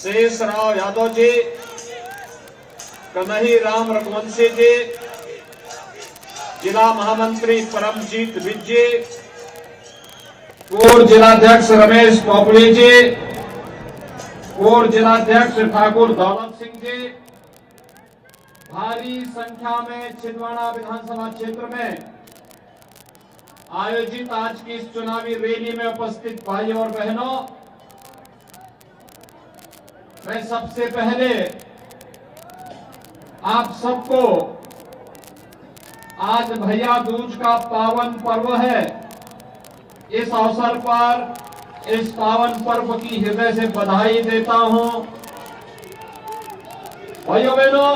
शेषराव यादव जी, कन्हई राम रघुवंशी जी, जिला महामंत्री परमजीत विज जी, पूर्व जिलाध्यक्ष रमेश पोपड़ी जी, पूर्व जिलाध्यक्ष ठाकुर दौलत सिंह जी, भारी संख्या में छिंदवाड़ा विधानसभा क्षेत्र में आयोजित आज की इस चुनावी रैली में उपस्थित भाइयों और बहनों, मैं सबसे पहले आप सबको आज भैया दूज का पावन पर्व है, इस अवसर पर इस पावन पर्व की हृदय से बधाई देता हूं। भाइयों बहनों,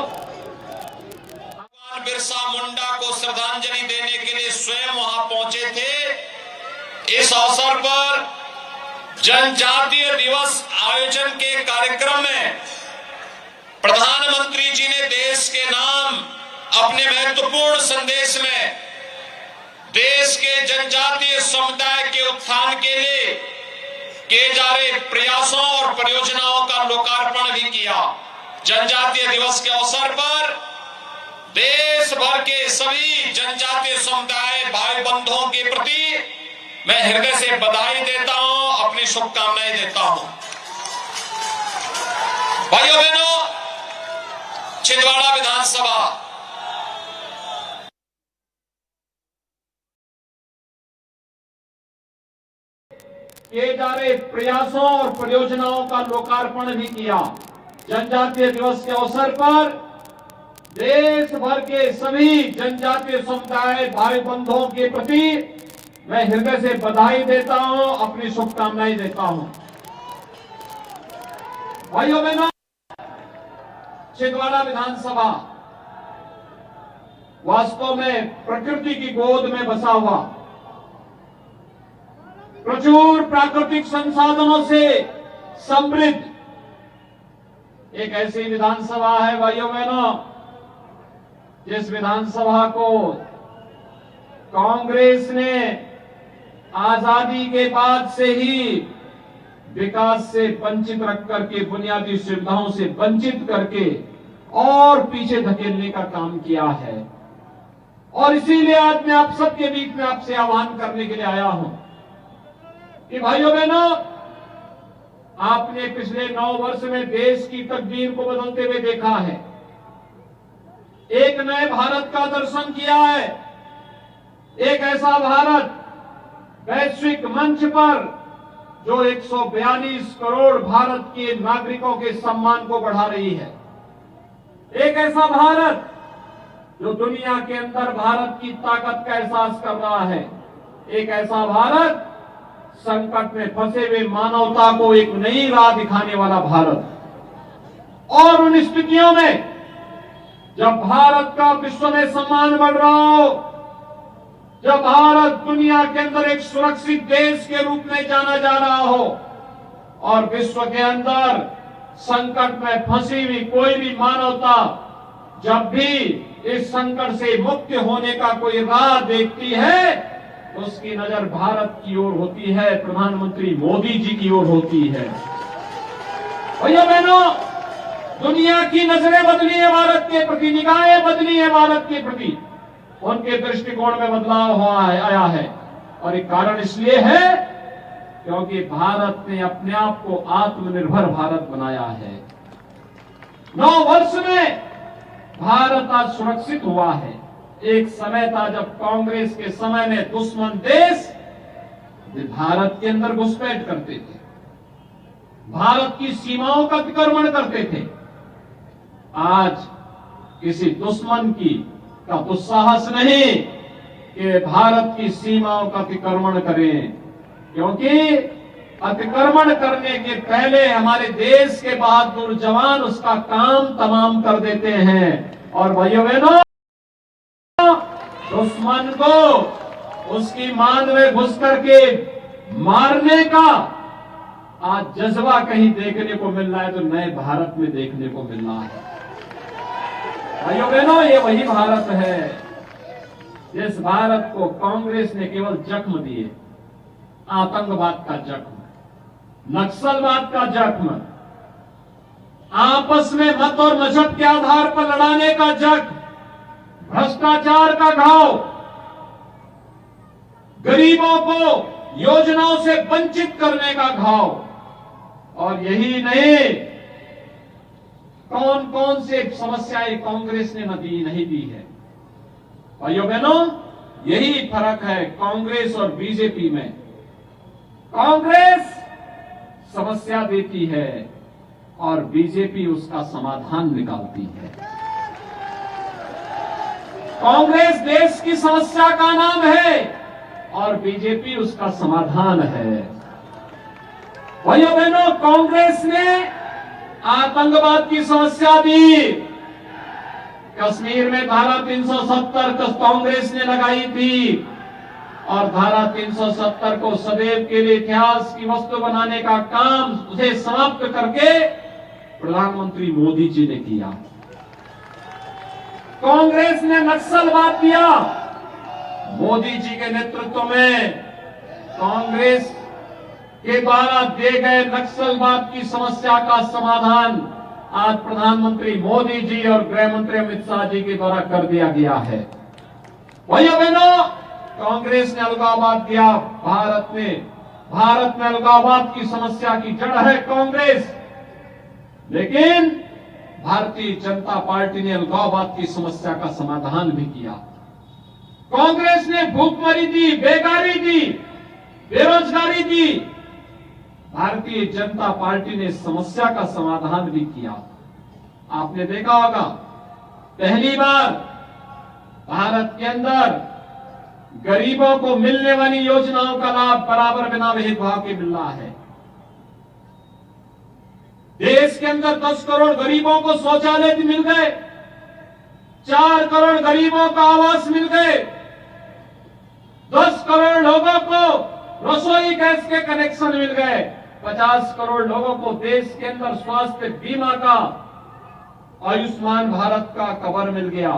भगवान बिरसा मुंडा को श्रद्धांजलि देने के लिए स्वयं वहां पहुंचे थे। इस अवसर पर जनजातीय दिवस आयोजन के कार्यक्रम में प्रधानमंत्री जी ने देश के नाम अपने महत्वपूर्ण संदेश में देश के जनजातीय समुदाय के उत्थान के लिए किए जा रहे प्रयासों और परियोजनाओं का लोकार्पण भी किया। जनजातीय दिवस के अवसर पर देश भर के सभी जनजातीय समुदाय भाई बंधुओं के प्रति मैं हृदय से बधाई देता हूं, अपनी शुभकामनाएं देता हूं। भाइयों बहनों, छिंदवाड़ा विधानसभा किए जा रहे प्रयासों और परियोजनाओं का लोकार्पण भी किया। जनजातीय दिवस के अवसर पर देश भर के सभी जनजातीय समुदाय भाई बंधुओं के प्रति मैं हृदय से बधाई देता हूं, अपनी शुभकामनाएं देता हूं। भाइयों बहनों, छिंदवाड़ा विधानसभा वास्तव में प्रकृति की गोद में बसा हुआ, प्रचुर प्राकृतिक संसाधनों से समृद्ध एक ऐसी विधानसभा है भाइयों बहनों, जिस विधानसभा को कांग्रेस ने आजादी के बाद से ही विकास से वंचित रख करके, बुनियादी सुविधाओं से वंचित करके और पीछे धकेलने का काम किया है। और इसीलिए आज मैं आप सबके बीच में आपसे आह्वान करने के लिए आया हूं कि भाइयों बहनों, आपने पिछले 9 वर्ष में देश की तकदीर को बदलते हुए देखा है। एक नए भारत का दर्शन किया है, एक ऐसा भारत वैश्विक मंच पर जो 142 करोड़ भारत के नागरिकों के सम्मान को बढ़ा रही है। एक ऐसा भारत जो दुनिया के अंदर भारत की ताकत का एहसास कर रहा है। एक ऐसा भारत संकट में फंसे हुए मानवता को एक नई राह दिखाने वाला भारत। और उन स्थितियों में जब भारत का विश्व में सम्मान बढ़ रहा हो, जब भारत दुनिया के अंदर एक सुरक्षित देश के रूप में जाना जा रहा हो और विश्व के अंदर संकट में फंसी हुई कोई भी मानवता जब भी इस संकट से मुक्त होने का कोई राह देखती है तो उसकी नजर भारत की ओर होती है, प्रधानमंत्री मोदी जी की ओर होती है। भैया बहनों, दुनिया की नजरें बदली है भारत के प्रति, निगाहें बदली है भारत के प्रति, उनके दृष्टिकोण में बदलाव आया है। और एक कारण इसलिए है क्योंकि भारत ने अपने आप को आत्मनिर्भर भारत बनाया है। 9 वर्ष में भारत आज सुरक्षित हुआ है। एक समय था जब कांग्रेस के समय में दुश्मन देश भारत के अंदर घुसपैठ करते थे, भारत की सीमाओं का अतिक्रमण करते थे। आज किसी दुश्मन का दुस्साहस नहीं कि भारत की सीमाओं का अतिक्रमण करें, क्योंकि अतिक्रमण करने के पहले हमारे देश के बहादुर जवान उसका काम तमाम कर देते हैं। और भाइयों बहनों, दुश्मन को उसकी मान में घुस करके मारने का आज जज्बा कहीं देखने को मिल रहा है तो नए भारत में देखने को मिल रहा है। भाइयों बहनों, ये वही भारत है जिस भारत को कांग्रेस ने केवल जख्म दिए, आतंकवाद का जख्म, नक्सलवाद का जख्म, आपस में मत और मजहब के आधार पर लड़ाने का जग, भ्रष्टाचार का घाव, गरीबों को योजनाओं से वंचित करने का घाव, और यही नहीं, कौन कौन से समस्याएं कांग्रेस ने नहीं दी है। भाइयों बहनों, यही फर्क है कांग्रेस और बीजेपी में। कांग्रेस समस्या देती है और बीजेपी उसका समाधान निकालती है। कांग्रेस देश की समस्या का नाम है और बीजेपी उसका समाधान है। भाइयों बहनों, कांग्रेस ने आतंकवाद की समस्या दी। कश्मीर में धारा 370 कांग्रेस ने लगाई थी और धारा 370 को सदैव के लिए इतिहास की वस्तु बनाने का काम उसे समाप्त करके प्रधानमंत्री मोदी जी ने किया। कांग्रेस ने नक्सलवाद किया। मोदी जी के नेतृत्व में कांग्रेस के द्वारा दिए गए नक्सलवाद की समस्या का समाधान आज प्रधानमंत्री मोदी जी और गृह मंत्री अमित शाह जी के द्वारा कर दिया गया है। भाइयों बहनों, कांग्रेस ने अलगाववाद किया। भारत में अलगाववाद की समस्या की जड़ है कांग्रेस, लेकिन भारतीय जनता पार्टी ने अलगाववाद की समस्या का समाधान भी किया। कांग्रेस ने भूखमरी दी, बेकारी दी, बेरोजगारी दी। भारतीय जनता पार्टी ने समस्या का समाधान भी किया। आपने देखा होगा, पहली बार भारत के अंदर गरीबों को मिलने वाली योजनाओं का लाभ बराबर बिना भेदभाव के मिल रहा है। देश के अंदर 10 करोड़ गरीबों को शौचालय मिल गए, 4 करोड़ गरीबों को आवास मिल गए, 10 करोड़ लोगों को रसोई गैस के कनेक्शन मिल गए, 50 करोड़ लोगों को देश के अंदर स्वास्थ्य बीमा का, आयुष्मान भारत का कवर मिल गया।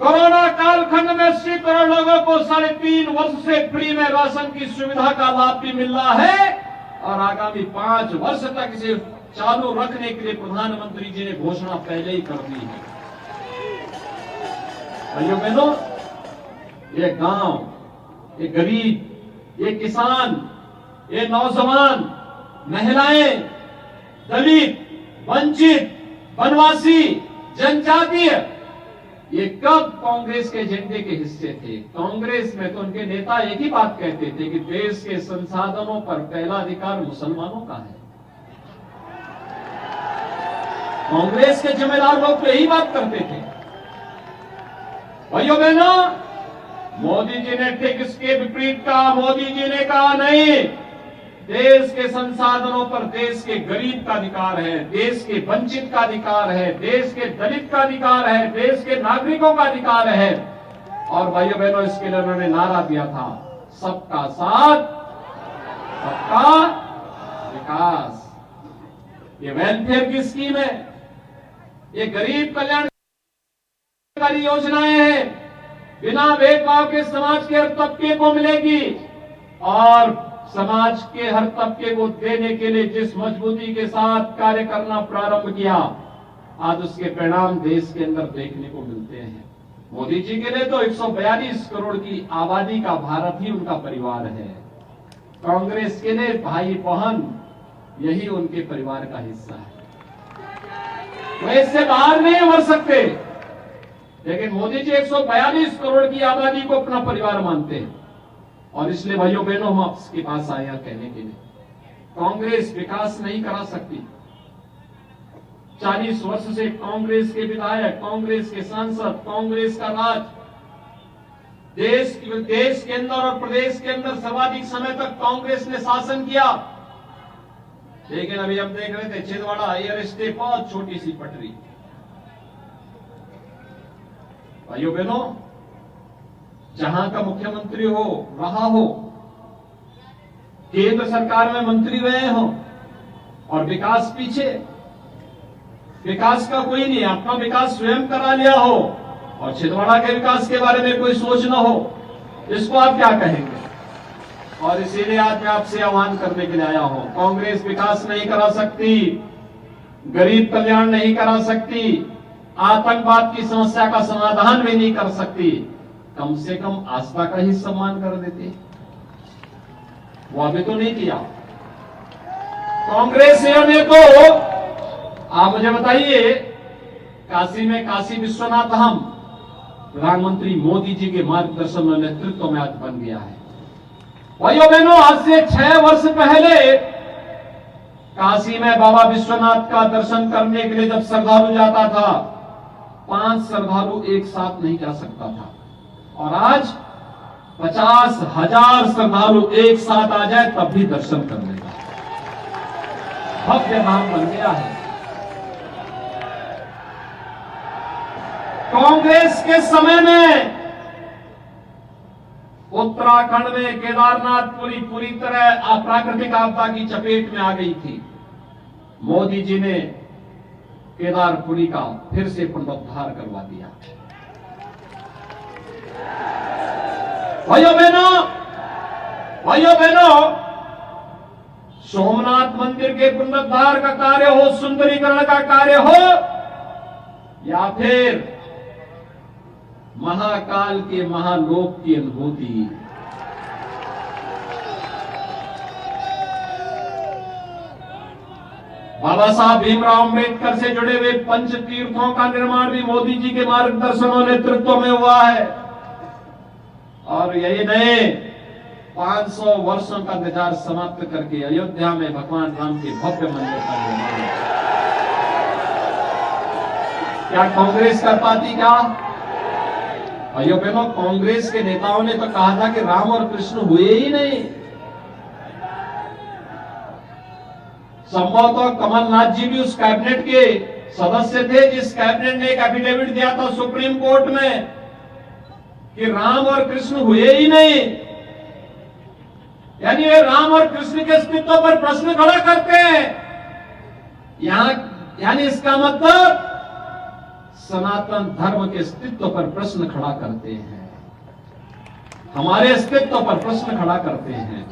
कोरोना कालखंड में 80 करोड़ लोगों को 3.5 वर्ष से फ्री में राशन की सुविधा का लाभ भी मिल रहा है और आगामी 5 वर्ष तक इसे चालू रखने के लिए प्रधानमंत्री जी ने घोषणा पहले ही कर दी है। भाइयों बहनों, ये गांव, ये गरीब, ये किसान, ये नौजवान, महिलाएं, दलित, वंचित, वनवासी, जनजातीय, ये कब कांग्रेस के एजेंडे के हिस्से थे? कांग्रेस में तो उनके नेता एक ही बात कहते थे कि देश के संसाधनों पर पहला अधिकार मुसलमानों का है। कांग्रेस के जिम्मेदार लोग तो यही बात करते थे। भाइयों बहनों, मोदी जी ने ठीक इसके विपरीत कहा। मोदी जी ने कहा नहीं, देश के संसाधनों पर देश के गरीब का अधिकार है, देश के वंचित का अधिकार है, देश के दलित का अधिकार है, देश के नागरिकों का अधिकार है। और भाइयों बहनों, इसके लिए उन्होंने नारा दिया था, सबका साथ, सबका विकास। ये वेलफेयर की स्कीम है, ये गरीब कल्याणकारी योजनाएं हैं, बिना भेदभाव के समाज के हर तबके को मिलेगी और समाज के हर तबके को देने के लिए जिस मजबूती के साथ कार्य करना प्रारंभ किया, आज उसके परिणाम देश के अंदर देखने को मिलते हैं। मोदी जी के लिए तो 142 करोड़ की आबादी का भारत ही उनका परिवार है। कांग्रेस के लिए भाई बहन यही उनके परिवार का हिस्सा है। वो इससे बाहर नहीं उभर सकते, लेकिन मोदी जी 142 करोड़ की आबादी को अपना परिवार मानते हैं। और इसलिए भाइयों बहनों, हम आपके पास आए हैं कहने के लिए, कांग्रेस विकास नहीं करा सकती। 40 वर्ष से कांग्रेस के विधायक, कांग्रेस के सांसद, कांग्रेस का राज देश के अंदर और प्रदेश के अंदर सर्वाधिक समय तक कांग्रेस ने शासन किया। लेकिन अभी हम देख रहे थे छिंदवाड़ा एयर स्टेट, बहुत छोटी सी पटरी। भाइयों बहनों, जहां का मुख्यमंत्री हो रहा हो, केंद्र सरकार में मंत्री रहे हो और विकास पीछे, विकास का कोई नहीं, अपना विकास स्वयं करा लिया हो और छिंदवाड़ा के विकास के बारे में कोई सोच न हो, इसको आप क्या कहेंगे? और इसीलिए आज मैं आपसे आह्वान करने के लिए आया हूं, कांग्रेस विकास नहीं करा सकती, गरीब कल्याण नहीं करा सकती, आतंकवाद की समस्या का समाधान भी नहीं कर सकती, कम से कम आस्था का ही सम्मान कर देते। वो अभी तो नहीं किया कांग्रेसियों ने। तो आप मुझे बताइए, काशी में काशी विश्वनाथ धाम प्रधानमंत्री मोदी जी के मार्गदर्शन और नेतृत्व में आज बन गया है। भाइयों बहनों, आज से 6 वर्ष पहले काशी में बाबा विश्वनाथ का दर्शन करने के लिए जब श्रद्धालु जाता था, 5 श्रद्धालु एक साथ नहीं जा सकता था, और आज 50,000 श्रद्धालु एक साथ आ जाए तब भी दर्शन कर लेगा। भव्य धाम बन गया है। कांग्रेस के समय में उत्तराखंड में केदारनाथ पूरी तरह अप्राकृतिक आपदा की चपेट में आ गई थी। मोदी जी ने केदारपुरी का फिर से पुनरुद्धार करवा दिया। भाइयों बहनों, सोमनाथ मंदिर के पुनरुद्धार का कार्य हो, सुंदरीकरण का कार्य हो, या फिर महाकाल के महालोक की अनुभूति, बाबा साहब भीमराव अंबेडकर से जुड़े हुए पंच तीर्थों का निर्माण भी मोदी जी के मार्गदर्शन और नेतृत्व में हुआ है। और यही नए 500 वर्षों का इंतजार समाप्त करके अयोध्या में भगवान राम के भव्य मंदिर का निर्माण। क्या कांग्रेस कर पाती? क्या भाइयों बहनों, कांग्रेस के नेताओं ने तो कहा था कि राम और कृष्ण हुए ही नहीं। संभवतः कमलनाथ जी भी उस कैबिनेट के सदस्य थे जिस कैबिनेट ने एक एफिडेविट दिया था सुप्रीम कोर्ट में कि राम और कृष्ण हुए ही नहीं। यानी वे राम और कृष्ण के अस्तित्व पर प्रश्न खड़ा करते हैं। यानी इसका मतलब सनातन धर्म के अस्तित्व पर प्रश्न खड़ा करते हैं, हमारे अस्तित्व पर प्रश्न खड़ा करते हैं।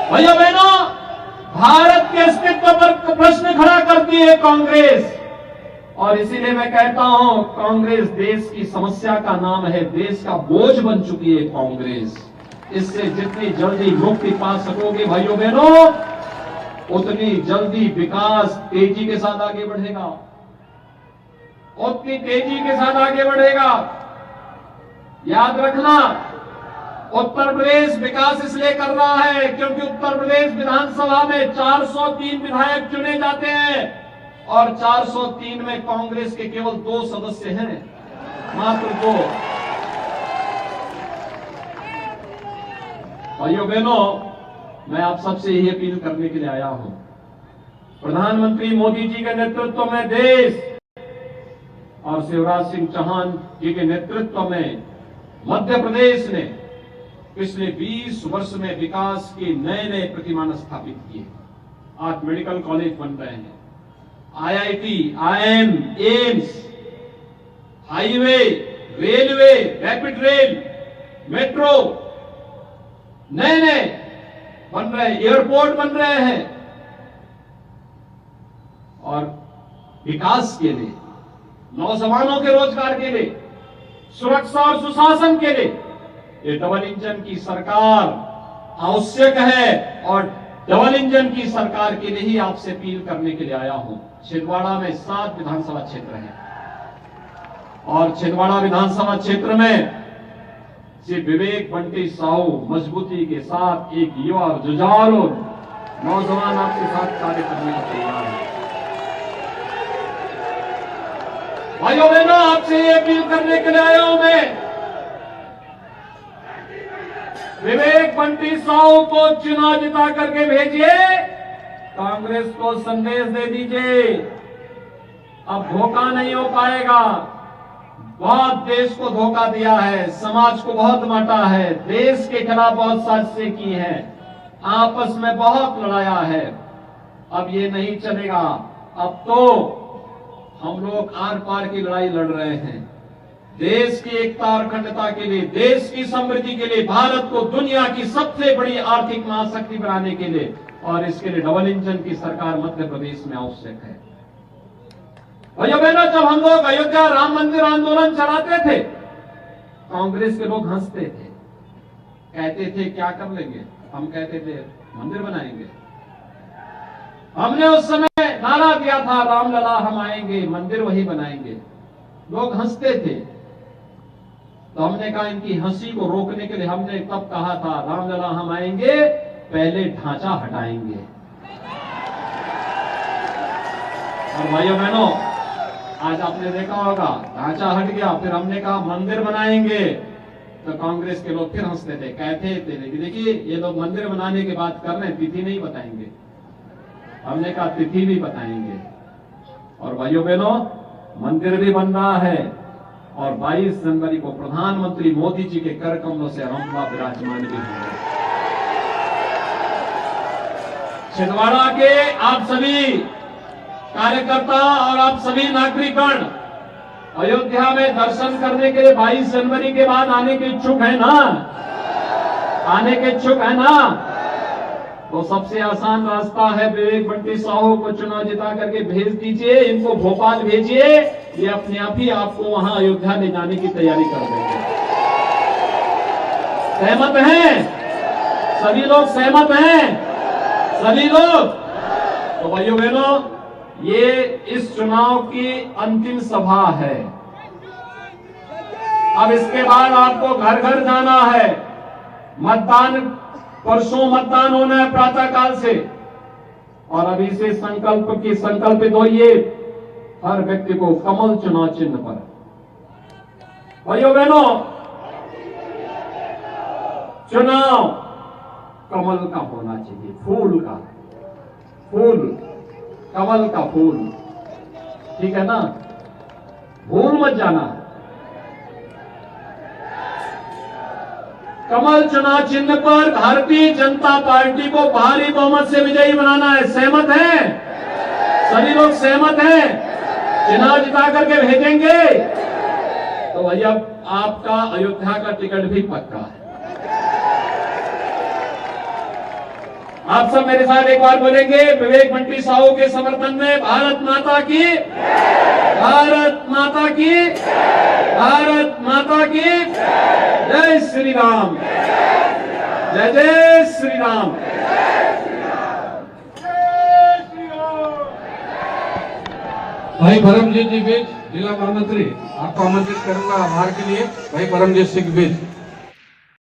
भाइयों बहनों, भारत के अस्तित्व पर प्रश्न खड़ा करती है कांग्रेस, और इसीलिए मैं कहता हूं कांग्रेस देश की समस्या का नाम है, देश का बोझ बन चुकी है कांग्रेस। इससे जितनी जल्दी मुक्ति पा सकोगे भाइयों बहनों, उतनी जल्दी विकास तेजी के साथ आगे बढ़ेगा, उतनी तेजी के साथ आगे बढ़ेगा। याद रखना, उत्तर प्रदेश विकास इसलिए कर रहा है क्योंकि उत्तर प्रदेश विधानसभा में 403 विधायक चुने जाते हैं और 403 में कांग्रेस के केवल 2 सदस्य हैं, मात्र 2। भाइयों बहनों, मैं आप सबसे यही अपील करने के लिए आया हूं, प्रधानमंत्री मोदी जी के नेतृत्व में देश और शिवराज सिंह चौहान जी के नेतृत्व में मध्य प्रदेश ने पिछले 20 वर्ष में विकास के नए प्रतिमान स्थापित किए। आज मेडिकल कॉलेज बन रहे हैं, IIT, IIM, AIIMS, highway, railway, rapid rail, metro नए बन रहे हैं, एयरपोर्ट बन रहे हैं। और विकास के लिए, नौजवानों के रोजगार के लिए, सुरक्षा और सुशासन के लिए ये डबल इंजन की सरकार आवश्यक है, और डबल इंजन की सरकार के लिए ही आपसे अपील करने के लिए आया हूं। छिंदवाड़ा में 7 विधानसभा क्षेत्र हैं, और छिंदवाड़ा विधानसभा क्षेत्र में श्री विवेक बंटी साहू मजबूती के साथ एक युवा जुझारू नौजवान आपके साथ कार्य करने को तैयार है। भाइयों बहनों, आपसे ये अपील करने के लिए आया हूं मैं, विवेक बंटी साहू को चुनाव जिता करके भेजिए, कांग्रेस को संदेश दे दीजिए, अब धोखा नहीं हो पाएगा। बहुत देश को धोखा दिया है, समाज को बहुत बांटा है, देश के खिलाफ बहुत साजिशें की हैं, आपस में बहुत लड़ाया है। अब ये नहीं चलेगा। अब तो हम लोग आर पार की लड़ाई लड़ रहे हैं, देश की एकता और अखंडता के लिए, देश की समृद्धि के लिए, भारत को दुनिया की सबसे बड़ी आर्थिक महाशक्ति बनाने के लिए और इसके लिए डबल इंजन की सरकार मध्य प्रदेश में आवश्यक है। भाइयों बहनों, जब हम लोग अयोध्या राम मंदिर आंदोलन चलाते थे, कांग्रेस के लोग हंसते थे, कहते थे क्या कर लेंगे। हम कहते थे मंदिर बनाएंगे। हमने उस समय नारा दिया था रामलला हम आएंगे, मंदिर वही बनाएंगे। लोग हंसते थे, तो हमने कहा इनकी हंसी को रोकने के लिए हमने तब कहा था रामलला हम आएंगे, पहले ढांचा हटाएंगे। और भाइयों बहनों, आज आपने देखा होगा ढांचा हट गया, फिर हमने कहा मंदिर बनाएंगे, तो कांग्रेस के लोग फिर हंसते थे, कहते थे कि देखिए ये लोग मंदिर बनाने की बात कर रहे हैं, तिथि नहीं बताएंगे। हमने कहा तिथि भी बताएंगे। और भाइयों बहनों, मंदिर भी बन रहा है और 22 जनवरी को प्रधानमंत्री मोदी जी के कर कमलों से रामलला विराजमान भी होंगे। छिंदवाड़ा के आप सभी कार्यकर्ता और आप सभी नागरिकगण अयोध्या में दर्शन करने के लिए 22 जनवरी के बाद आने के इच्छुक है ना? आने के इच्छुक है ना? तो सबसे आसान रास्ता है, विवेक बंटी साहू को चुनाव जिता करके भेज दीजिए, इनको भोपाल भेजिए, ये अपने आप ही आपको वहां अयोध्या ले जाने की तैयारी कर देंगे। सहमत हैं? सभी लोग सहमत हैं? सभी लोग? तो भाइयों बहनों, ये इस चुनाव की अंतिम सभा है। अब इसके बाद आपको घर घर जाना है। मतदान परसों मतदान होना है प्रातः काल से, और अभी से संकल्पित होइए हर व्यक्ति को कमल चुनाव चिन्ह पर। भाइयों बहनों, चुनाव कमल का होना चाहिए, फूल का, फूल, कमल का फूल, ठीक है ना? भूल मत जाना। कमल चुनाव चिन्ह पर भारतीय जनता पार्टी को भारी बहुमत से विजयी बनाना है। सहमत हैं? सभी लोग सहमत हैं? चुनाव जिता करके भेजेंगे तो भैया आपका अयोध्या का टिकट भी पक्का है। आप सब मेरे साथ एक बार बोलेंगे, विवेक बंटी साहू के समर्थन में भारत माता की, भारत माता की, भारत माता की जय श्री राम, जय जय श्री राम। भाई परमजीत जी बीज, जिला महामंत्री, आपको आमंत्रित करूंगा आभार के लिए। भाई परमजीत सिंह बीज।